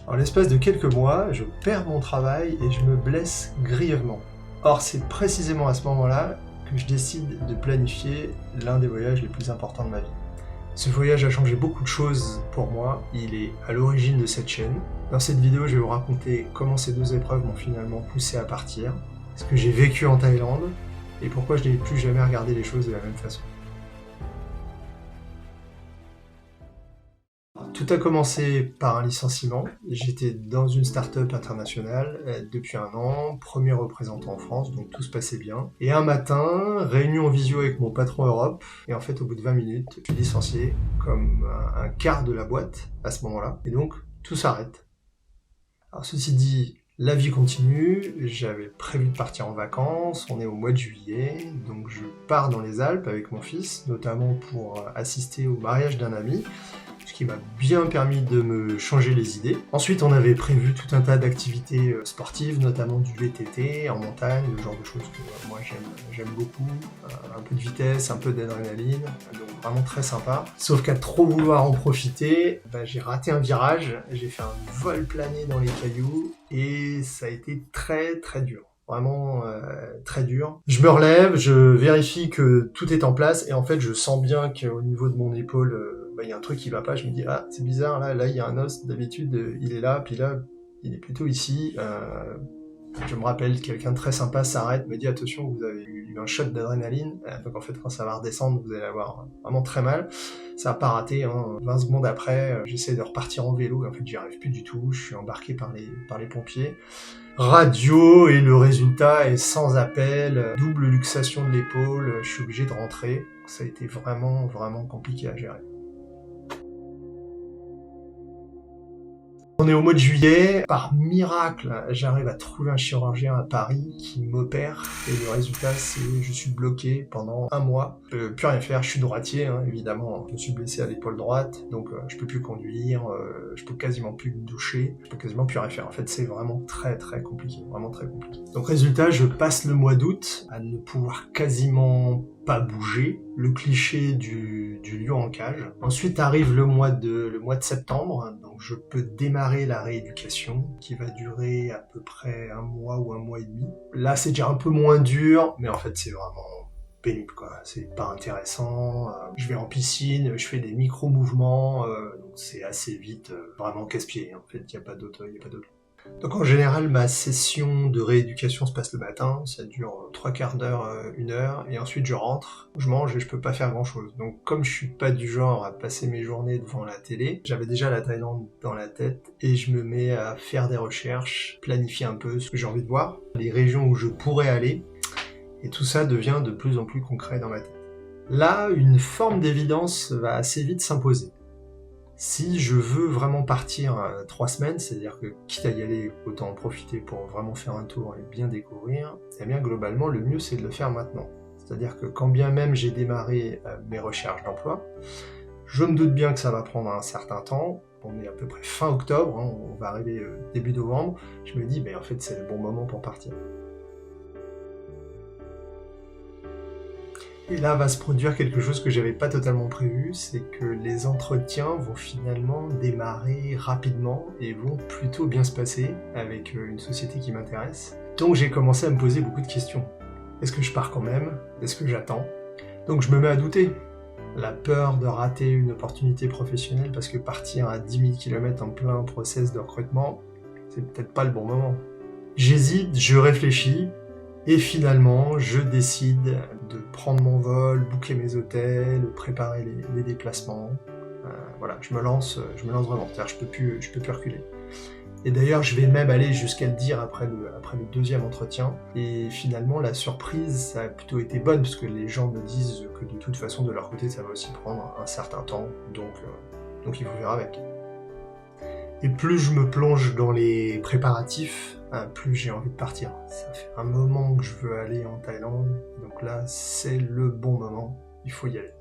En l'espace de quelques mois, je perds mon travail et je me blesse grièvement. Or, c'est précisément à ce moment-là que je décide de planifier l'un des voyages les plus importants de ma vie. Ce voyage a changé beaucoup de choses pour moi, il est à l'origine de cette chaîne. Dans cette vidéo, je vais vous raconter comment ces deux épreuves m'ont finalement poussé à partir, ce que j'ai vécu en Thaïlande, et pourquoi je n'ai plus jamais regardé les choses de la même façon. Tout a commencé par un licenciement. J'étais dans une start-up internationale depuis un an, premier représentant en France, donc tout se passait bien. Et un matin, réunion en visio avec mon patron Europe, et en fait au bout de 20 minutes, je suis licencié comme un quart de la boîte à ce moment-là, et donc tout s'arrête. Alors ceci dit, la vie continue, j'avais prévu de partir en vacances, on est au mois de juillet, donc je pars dans les Alpes avec mon fils, notamment pour assister au mariage d'un ami, ce qui m'a bien permis de me changer les idées. Ensuite, on avait prévu tout un tas d'activités sportives, notamment du VTT en montagne, le genre de choses que moi j'aime beaucoup, un peu de vitesse, un peu d'adrénaline, donc vraiment très sympa. Sauf qu'à trop vouloir en profiter, j'ai raté un virage, j'ai fait un vol plané dans les cailloux et ça a été très très dur. Vraiment très dur. Je me relève, je vérifie que tout est en place et en fait je sens bien qu'au niveau de mon épaule, il y a un truc qui va pas. Je me dis ah c'est bizarre, là il y a un os, d'habitude il est là, puis là il est plutôt ici. Je me rappelle, quelqu'un de très sympa s'arrête, me dit attention, vous avez eu un shot d'adrénaline, donc en fait quand ça va redescendre, vous allez avoir vraiment très mal. Ça n'a pas raté, 20 secondes après, j'essaie de repartir en vélo, et en fait j'y arrive plus du tout, je suis embarqué par les pompiers. Radio, et le résultat est sans appel, double luxation de l'épaule, je suis obligé de rentrer. Ça a été vraiment compliqué à gérer. On est au mois de juillet, par miracle, j'arrive à trouver un chirurgien à Paris qui m'opère et le résultat c'est je suis bloqué pendant un mois. Je peux plus rien faire, je suis droitier évidemment, je me suis blessé à l'épaule droite, donc je peux plus conduire, je peux quasiment plus me doucher, je peux quasiment plus rien faire. En fait c'est vraiment très compliqué, vraiment très compliqué. Donc résultat, je passe le mois d'août à ne pouvoir quasiment pas bouger, le cliché du lion en cage. Ensuite arrive le mois de septembre, donc je peux démarrer la rééducation qui va durer à peu près un mois ou un mois et demi. Là c'est déjà un peu moins dur, mais en fait c'est vraiment pénible quoi, c'est pas intéressant. Je vais en piscine, je fais des micro-mouvements, donc c'est assez vite vraiment casse-pied. En fait il n'y a pas d'autre. Donc en général, ma session de rééducation se passe le matin, ça dure 3/4 d'heure, 1 heure, et ensuite je rentre, je mange et je peux pas faire grand chose. Donc comme je suis pas du genre à passer mes journées devant la télé, j'avais déjà la Thaïlande dans la tête, et je me mets à faire des recherches, planifier un peu ce que j'ai envie de voir, les régions où je pourrais aller, et tout ça devient de plus en plus concret dans ma tête. Là, une forme d'évidence va assez vite s'imposer. Si je veux vraiment partir 3 semaines, c'est-à-dire que quitte à y aller, autant en profiter pour vraiment faire un tour et bien découvrir, eh bien globalement le mieux c'est de le faire maintenant. C'est-à-dire que quand bien même j'ai démarré mes recherches d'emploi, je me doute bien que ça va prendre un certain temps, on est à peu près fin octobre, on va arriver début novembre, je me dis en fait c'est le bon moment pour partir. Et là va se produire quelque chose que j'avais pas totalement prévu, c'est que les entretiens vont finalement démarrer rapidement et vont plutôt bien se passer avec une société qui m'intéresse. Donc j'ai commencé à me poser beaucoup de questions. Est-ce que je pars quand même? Est-ce que j'attends? Donc je me mets à douter. La peur de rater une opportunité professionnelle parce que partir à 10 000 km en plein process de recrutement, c'est peut-être pas le bon moment. J'hésite, je réfléchis, et finalement, je décide de prendre mon vol, booker mes hôtels, préparer les déplacements. Voilà, je me lance vraiment. C'est-à-dire, je peux plus reculer. Et d'ailleurs, je vais même aller jusqu'à le dire après le deuxième entretien. Et finalement, la surprise, ça a plutôt été bonne, parce que les gens me disent que de toute façon, de leur côté, ça va aussi prendre un certain temps. Donc il faut faire avec. Et plus je me plonge dans les préparatifs, plus j'ai envie de partir. Ça fait un moment que je veux aller en Thaïlande, donc là c'est le bon moment, il faut y aller.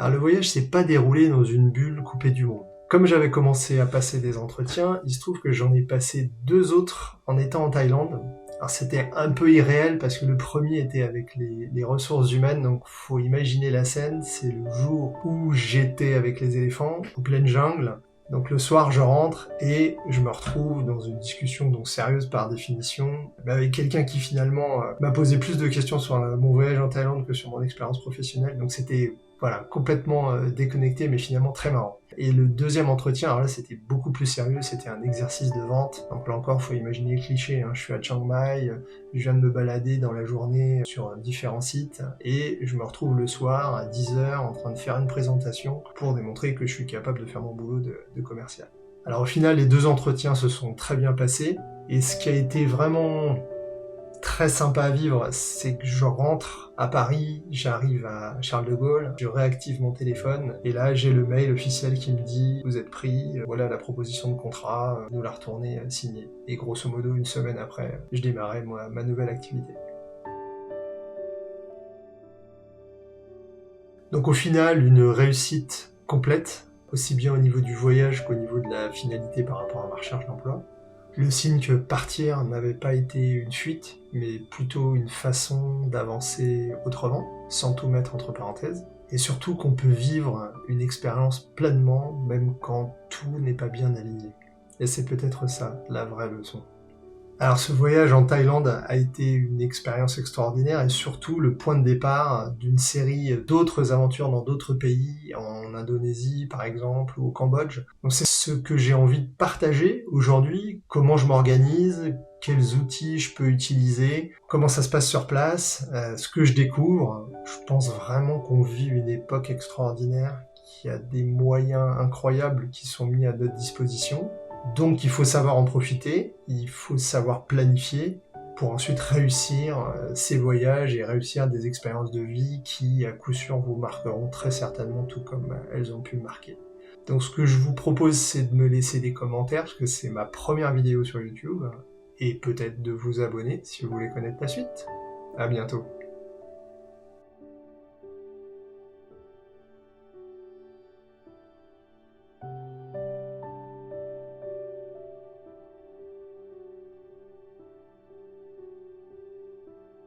Alors le voyage s'est pas déroulé dans une bulle coupée du monde. Comme j'avais commencé à passer des entretiens, il se trouve que j'en ai passé 2 autres en étant en Thaïlande. Alors c'était un peu irréel parce que le premier était avec les ressources humaines, donc faut imaginer la scène, c'est le jour où j'étais avec les éléphants, en pleine jungle. Donc le soir je rentre et je me retrouve dans une discussion donc sérieuse par définition, avec quelqu'un qui finalement m'a posé plus de questions sur mon voyage en Thaïlande que sur mon expérience professionnelle, donc c'était complètement déconnecté mais finalement très marrant. Et le deuxième entretien, alors là c'était beaucoup plus sérieux, c'était un exercice de vente. Donc là encore, faut imaginer le cliché, je suis à Chiang Mai, je viens de me balader dans la journée sur différents sites, et je me retrouve le soir à 10h en train de faire une présentation pour démontrer que je suis capable de faire mon boulot de commercial. Alors au final, les 2 entretiens se sont très bien passés, et ce qui a été vraiment très sympa à vivre, c'est que je rentre à Paris, j'arrive à Charles de Gaulle, je réactive mon téléphone, et là j'ai le mail officiel qui me dit « Vous êtes pris, voilà la proposition de contrat, nous la retournez signée ». Et grosso modo, 1 semaine après, je démarrais ma nouvelle activité. Donc au final, une réussite complète, aussi bien au niveau du voyage qu'au niveau de la finalité par rapport à ma recherche d'emploi. Le signe que partir n'avait pas été une fuite, mais plutôt une façon d'avancer autrement, sans tout mettre entre parenthèses. Et surtout qu'on peut vivre une expérience pleinement, même quand tout n'est pas bien aligné. Et c'est peut-être ça, la vraie leçon. Alors ce voyage en Thaïlande a été une expérience extraordinaire et surtout le point de départ d'une série d'autres aventures dans d'autres pays, en Indonésie par exemple ou au Cambodge. Donc c'est ce que j'ai envie de partager aujourd'hui, comment je m'organise, quels outils je peux utiliser, comment ça se passe sur place, ce que je découvre. Je pense vraiment qu'on vit une époque extraordinaire, qu'il y a des moyens incroyables qui sont mis à notre disposition. Donc il faut savoir en profiter, il faut savoir planifier pour ensuite réussir ces voyages et réussir des expériences de vie qui à coup sûr vous marqueront très certainement tout comme elles ont pu me marquer. Donc ce que je vous propose c'est de me laisser des commentaires parce que c'est ma première vidéo sur YouTube et peut-être de vous abonner si vous voulez connaître la suite. À bientôt.